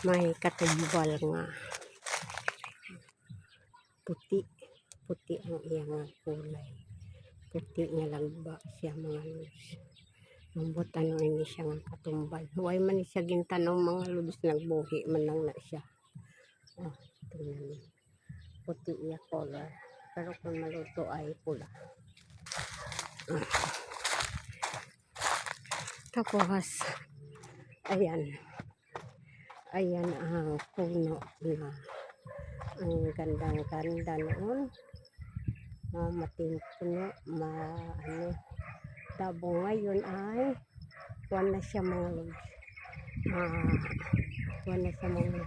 may katumbal nga puti ang iyang kulay, puti nga lang ba siya mga lods. Mambot ano ini siya nga katumbal, huwag man siya gintanong mga lods, nagbuhi man lang na siya. Tingnan mo, puti iya color, pero kung maluto ay pula. Tapos ayan ang puno na ang gandang-ganda noon. Mating puno, tabo ngayon ay kuwan na siya mga lods. Kuwan na siya mga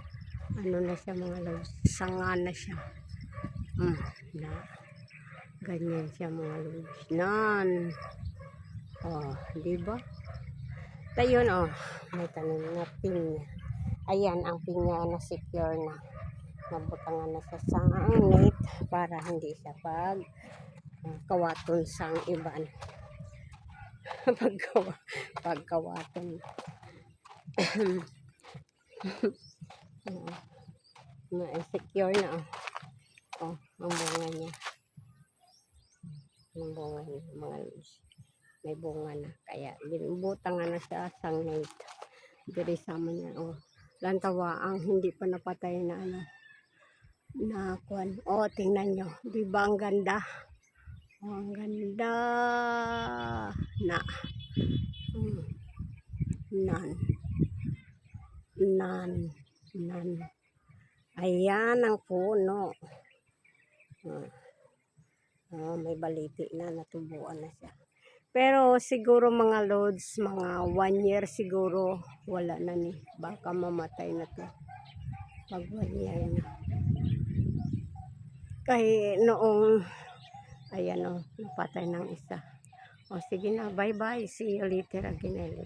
mga lods, sanga na siya. Na ganyan siya mga lods. Nan. Diba? Tayon may tanim na pinya. Ayan ang pinya na secure na. Nabutangan na siya sa net para hindi siya kawaton sang iban. Pagkawaton. Secure na. Ang bunga niya. Ang bunga niya mga lods. May bunga na, kaya binubutangan na siya sang net. Diri sama niya lantawa ang hindi pa napatay na na kuan. Tingnan nyo, di ba ang ganda? Ang ganda na nan. Ayan ang puno. May baliti na, natubuan na siya. Pero siguro mga lods, mga 1 year siguro wala na ni. Baka mamatay na to pag 1 year na. Kaya noong ayan napatay ng isa. Sige na, bye bye, see you later again.